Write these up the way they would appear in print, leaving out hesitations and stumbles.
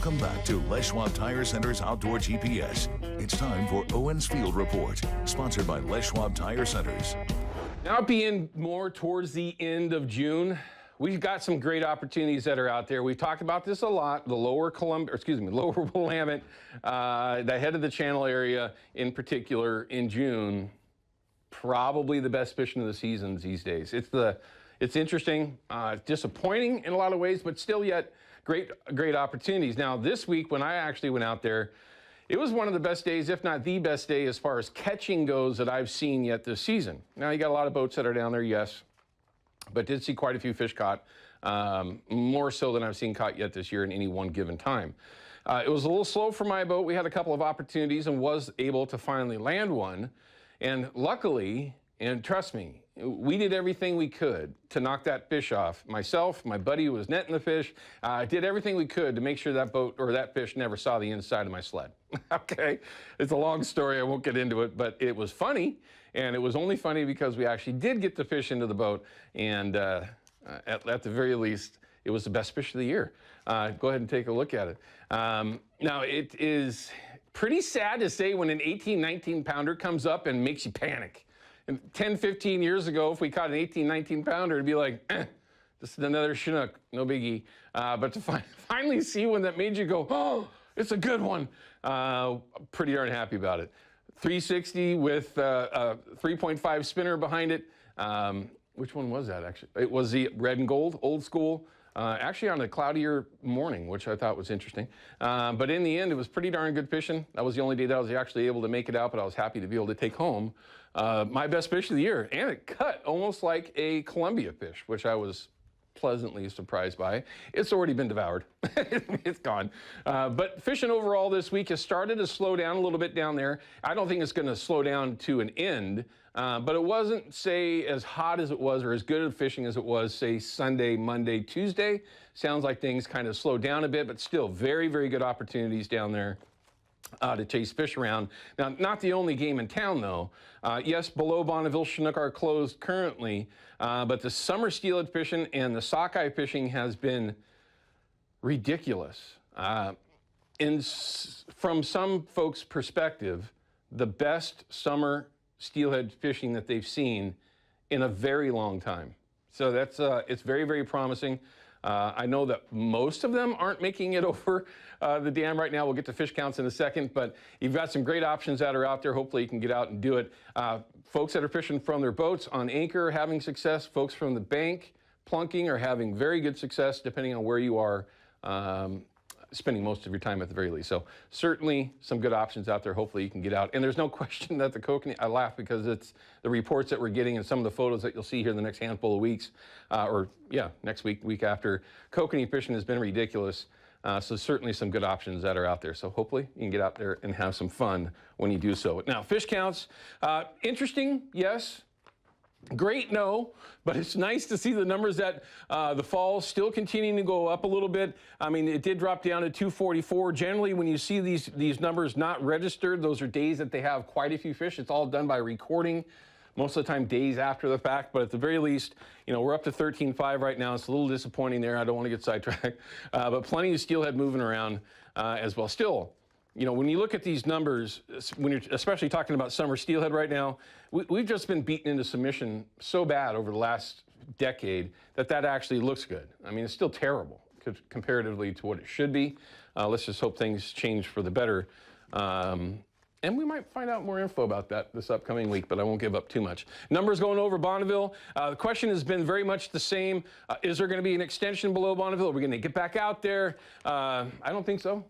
Welcome back to Les Schwab Tire Center's Outdoor GPS. It's time for Owin's Field Report, sponsored by Les Schwab Tire Centers. Now being more towards the end of June, we've got some great opportunities that are out there. We've talked about this a lot. The lower Willamette, the head of the channel area in particular in June, probably the best fishing of the seasons these days. It's interesting, disappointing in a lot of ways, but still yet great opportunities. Now this week when I actually went out there, it was one of the best days, if not the best day, as far as catching goes that I've seen yet this season. Now you got a lot of boats that are down there, yes, but did see quite a few fish caught, more so than I've seen caught yet this year in any one given time. It was a little slow for my boat. We had a couple of opportunities and was able to finally land one. And luckily, and trust me, we did everything we could to knock that fish off. Myself, my buddy who was netting the fish, did everything we could to make sure that boat or that fish never saw the inside of my sled. Okay, it's a long story, I won't get into it, but it was funny, and it was only funny because we actually did get the fish into the boat, and at the very least, it was the best fish of the year. Go ahead and take a look at it. Now, it is pretty sad to say when an 18, 19 pounder comes up and makes you panic. And 10, 15 years ago, if we caught an 18, 19 pounder, it'd be like, this is another Chinook, no biggie. But to finally see one that made you go, oh, it's a good one, pretty darn happy about it. 360 with a 3.5 spinner behind it. Which one was that actually? It was the red and gold, old school. Actually on a cloudier morning, which I thought was interesting. But in the end, it was pretty darn good fishing. That was the only day that I was actually able to make it out, but I was happy to be able to take home my best fish of the year. And it cut almost like a Columbia fish, which I was pleasantly surprised by. It's already been devoured. It's gone. But fishing overall this week has started to slow down a little bit down there. I don't think it's going to slow down to an end, but it wasn't, say, as hot as it was or as good at fishing as it was, say, Sunday, Monday, Tuesday. Sounds like things kind of slowed down a bit, but still very, very good opportunities down there to chase fish around. Now, not the only game in town, though. Yes, below Bonneville, Chinook are closed currently, but the summer steelhead fishing and the sockeye fishing has been ridiculous. From some folks' perspective, the best summer steelhead fishing that they've seen in a very long time. So that's it's very, very promising. I know that most of them aren't making it over the dam right now. We'll get to fish counts in a second, but you've got some great options that are out there. Hopefully you can get out and do it. Folks that are fishing from their boats on anchor are having success. Folks from the bank plunking are having very good success depending on where you are spending most of your time at the very least. So certainly some good options out there. Hopefully you can get out. And there's no question that the kokanee, I laugh because it's the reports that we're getting and some of the photos that you'll see here in the next handful of weeks, next week, week after. Kokanee fishing has been ridiculous. So certainly some good options that are out there. So hopefully you can get out there and have some fun when you do so. Now, fish counts, interesting, yes. Great, no, but it's nice to see the numbers that the fall still continuing to go up a little bit. I mean, it did drop down to 244. Generally, when you see these numbers not registered, those are days that they have quite a few fish. It's all done by recording, most of the time days after the fact, but at the very least, you know, we're up to 13.5 right now. It's a little disappointing there. I don't want to get sidetracked, but plenty of steelhead moving around as well. Still, you know, when you look at these numbers, when you're especially talking about summer steelhead right now, we've just been beaten into submission so bad over the last decade that actually looks good. I mean, it's still terrible comparatively to what it should be. Let's just hope things change for the better. And we might find out more info about that this upcoming week, but I won't give up too much. Numbers going over Bonneville. The question has been very much the same. Is there going to be an extension below Bonneville? Are we going to get back out there? I don't think so.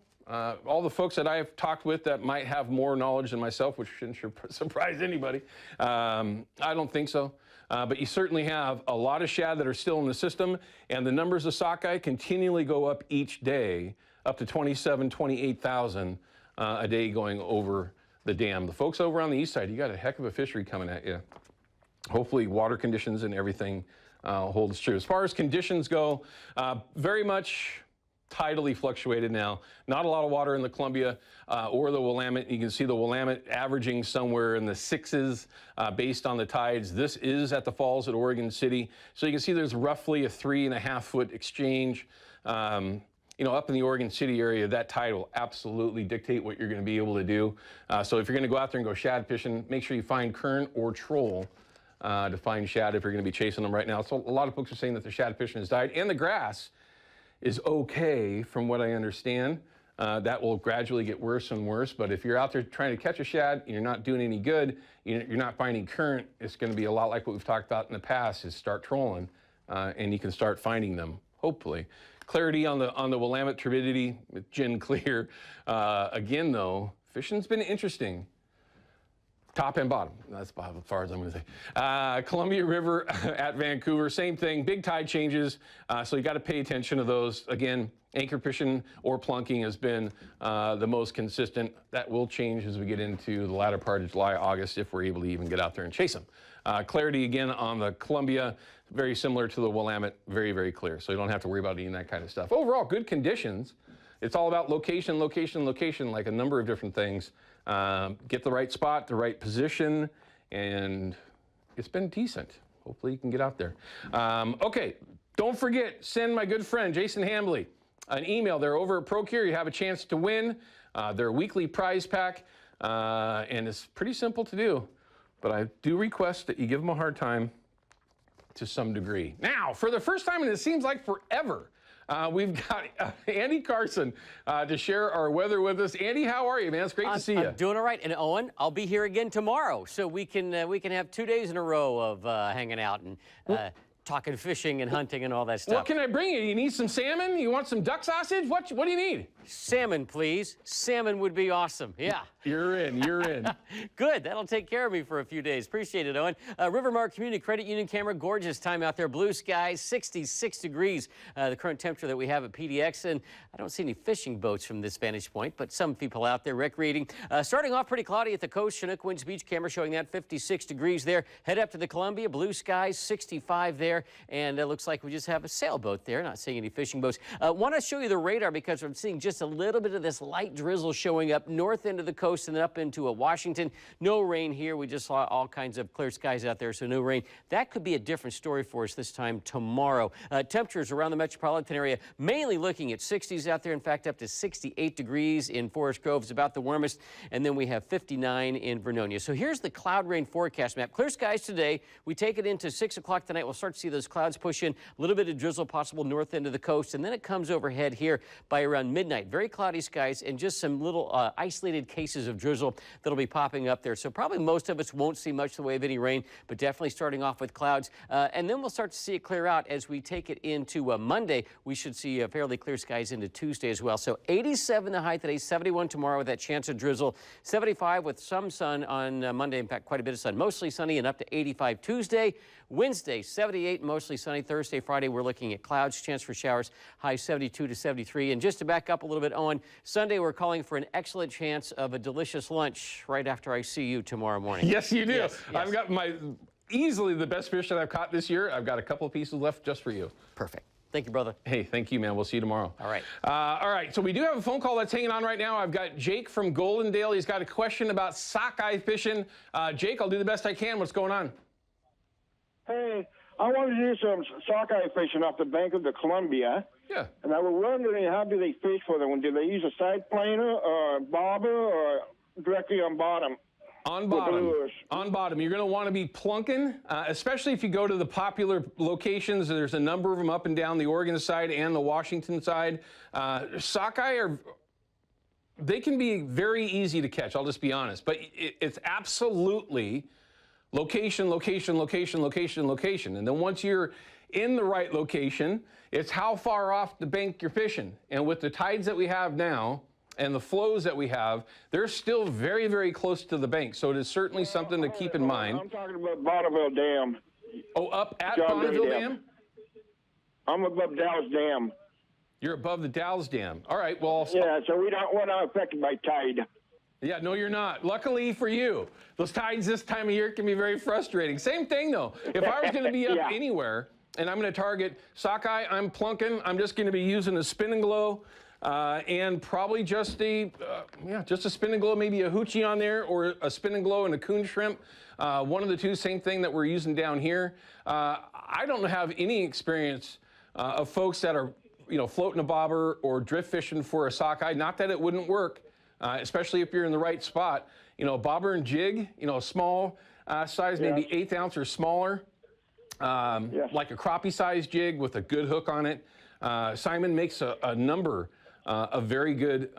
All the folks that I've talked with that might have more knowledge than myself, which shouldn't surprise anybody, I don't think so. But you certainly have a lot of shad that are still in the system, and the numbers of sockeye continually go up each day, up to 27, 28,000 a day going over the dam. The folks over on the east side, you got a heck of a fishery coming at you. Hopefully water conditions and everything holds true. As far as conditions go, very much tidally fluctuated now. Not a lot of water in the Columbia or the Willamette. You can see the Willamette averaging somewhere in the 6s based on the tides. This is at the falls at Oregon City. So you can see there's roughly a 3.5 foot exchange. you know, up in the Oregon City area, that tide will absolutely dictate what you're going to be able to do. So if you're going to go out there and go shad fishing, make sure you find current or troll to find shad if you're going to be chasing them right now. So a lot of folks are saying that the shad fishing has died, and the grass is okay from what I understand. That will gradually get worse and worse, but if you're out there trying to catch a shad and you're not doing any good, you're not finding current, it's going to be a lot like what we've talked about in the past, is start trolling, and you can start finding them, hopefully. Clarity on the Willamette turbidity, gin clear. Again, though, fishing's been interesting. Top and bottom. That's about as far as I'm going to say. Columbia River at Vancouver, same thing. Big tide changes, so you got to pay attention to those. Again, anchor fishing or plunking has been the most consistent. That will change as we get into the latter part of July, August, if we're able to even get out there and chase them. Clarity again on the Columbia, very similar to the Willamette, very, very clear. So you don't have to worry about any of that kind of stuff. Overall, good conditions. It's all about location, location, location, like a number of different things. Get the right spot, the right position, and it's been decent. Hopefully you can get out there. Okay, don't forget, send my good friend Jason Hambley an email. They're over at Procure. You have a chance to win their weekly prize pack, and it's pretty simple to do, but I do request that you give them a hard time to some degree. Now, for the first time, and it seems like forever, we've got Andy Carson to share our weather with us. Andy, how are you, man? It's great to see you. I'm doing all right. And Owen, I'll be here again tomorrow, so we can have 2 days in a row of hanging out and talking fishing and hunting and all that stuff. What can I bring you? You need some salmon? You want some duck sausage? What do you need? Salmon, please. Salmon would be awesome. Yeah. You're in. You're in. Good. That'll take care of me for a few days. Appreciate it, Owen. Rivermark Community Credit Union camera. Gorgeous time out there. Blue skies, 66 degrees. The current temperature that we have at PDX. And I don't see any fishing boats from this vantage point, but some people out there recreating. Starting off pretty cloudy at the coast. Chinook Winds Beach camera showing that 56 degrees there. Head up to the Columbia. Blue skies, 65 there. And it looks like we just have a sailboat there. Not seeing any fishing boats. Want to show you the radar because I'm seeing just a little bit of this light drizzle showing up north end of the coast and then up into Washington. No rain here. We just saw all kinds of clear skies out there, so no rain. That could be a different story for us this time tomorrow. Temperatures around the metropolitan area mainly looking at 60s out there. In fact, up to 68 degrees in Forest Grove is about the warmest. And then we have 59 in Vernonia. So here's the cloud rain forecast map. Clear skies today. We take it into 6 o'clock tonight. We'll start to see those clouds push in. A little bit of drizzle possible north end of the coast. And then it comes overhead here by around midnight. Very cloudy skies and just some little isolated cases of drizzle that'll be popping up there. So probably most of us won't see much in the way of any rain, but definitely starting off with clouds. And then we'll start to see it clear out as we take it into Monday. We should see fairly clear skies into Tuesday as well. So 87 the high today, 71 tomorrow with that chance of drizzle, 75 with some sun on Monday. In fact, quite a bit of sun, mostly sunny, and up to 85 Tuesday. Wednesday, 78, mostly sunny. Thursday, Friday, we're looking at clouds, chance for showers, high 72 to 73. And just to back up a little bit, Owen, Sunday we're calling for an excellent chance of a delicious lunch right after I see you tomorrow morning. Yes, you do. Yes, yes. I've got easily the best fish that I've caught this year. I've got a couple of pieces left just for you. Perfect. Thank you, brother. Hey, thank you, man. We'll see you tomorrow. All right. All right, so we do have a phone call that's hanging on right now. I've got Jake from Goldendale. He's got a question about sockeye fishing. Jake, I'll do the best I can. What's going on? Hey, I wanted to do some sockeye fishing off the bank of the Columbia. Yeah. And I was wondering, how do they fish for them? Do they use a side planer or bobber or directly on bottom? On bottom. On bottom. You're going to want to be plunking, especially if you go to the popular locations. There's a number of them up and down the Oregon side and the Washington side. Sockeye they can be very easy to catch, I'll just be honest. But it's absolutely location, location, location, location, location. And then once you're in the right location, it's how far off the bank you're fishing. And with the tides that we have now and the flows that we have, they're still very, very close to the bank. So it is certainly something to keep in mind. I'm talking about Bonneville Dam. Oh, up at Bonneville Dam? I'm above Dallas Dam. You're above the Dalles Dam. All right, well. Yeah, so we're not affected by tide. Yeah, no, you're not. Luckily for you, those tides this time of year can be very frustrating. Same thing, though. If I was going to be up Yeah. anywhere and I'm going to target sockeye, I'm plunking. I'm just going to be using a spin and glow and probably just a spin and glow, maybe a hoochie on there, or a spin and glow and a coon shrimp. One of the two, same thing that we're using down here. I don't have any experience of folks that are floating a bobber or drift fishing for a sockeye, not that it wouldn't work, especially if you're in the right spot. Bobber and jig, small size, maybe 1/8 ounce or smaller, like a crappie-sized jig with a good hook on it. Simon makes a number of very good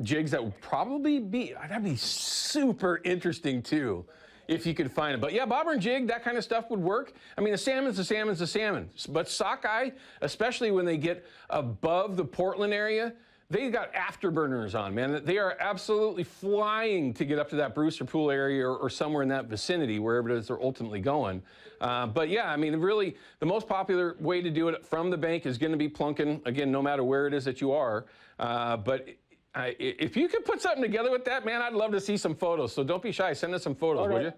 jigs that would probably that'd be super interesting too, if you could find it. But yeah, bobber and jig, that kind of stuff would work. I mean, a salmon's a salmon's a salmon. But sockeye, especially when they get above the Portland area, they got afterburners on, man. They are absolutely flying to get up to that Brewster Pool area or somewhere in that vicinity, wherever it is they're ultimately going. But yeah, I mean, really, the most popular way to do it from the bank is going to be plunking, again, no matter where it is that you are. But if you could put something together with that, man, I'd love to see some photos. So don't be shy. Send us some photos, would you?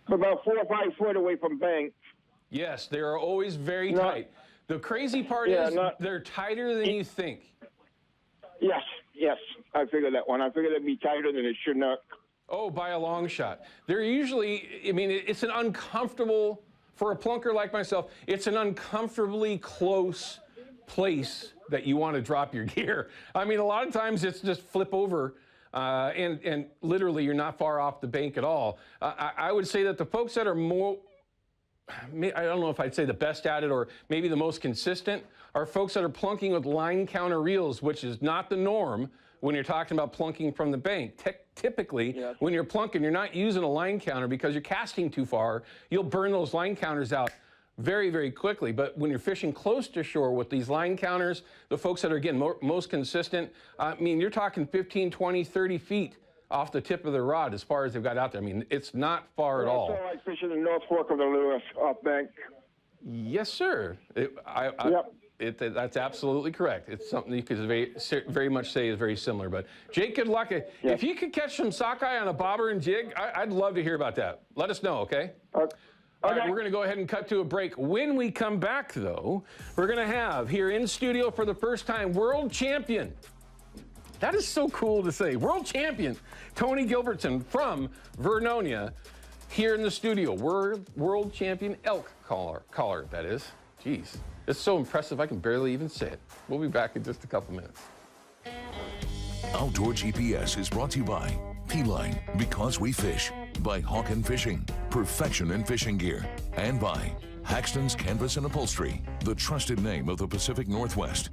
About 4 or 5 foot away from bank. Yes, they are always very tight. The crazy part is they're tighter than you think. Yes. I figured that one. I figured it'd be tighter than it should not. Oh, by a long shot. They're usually, I mean, it's an uncomfortable, for a plunker like myself, it's an uncomfortably close place that you want to drop your gear. I mean, a lot of times it's just flip over and literally you're not far off the bank at all. I would say that the folks that are more, I don't know if I'd say the best at it or maybe the most consistent, are folks that are plunking with line counter reels, which is not the norm when you're talking about plunking from the bank. Typically, when you're plunking, you're not using a line counter because you're casting too far. You'll burn those line counters out very, very quickly. But when you're fishing close to shore with these line counters, the folks that are, again, most consistent, I mean, you're talking 15, 20, 30 feet off the tip of the rod as far as they've got out there. I mean, it's not far at all. That's all I fish in the North Fork of the Lewis off bank. Yes, sir. That's absolutely correct. It's something you could very much say is very similar. But Jake, good luck. If you could catch some sockeye on a bobber and jig, I'd love to hear about that. Let us know, okay? All right, we're going to go ahead and cut to a break. When we come back, though, we're going to have here in studio for the first time world champion. That is so cool to say. World champion Tony Gilbertson from Vernonia here in the studio. World champion elk caller, that is. Jeez, it's so impressive I can barely even say it. We'll be back in just a couple minutes. Outdoor GPS is brought to you by P-Line, because we fish, by Hawken Fishing, perfection in fishing gear, and by Haxton's Canvas and Upholstery, the trusted name of the Pacific Northwest.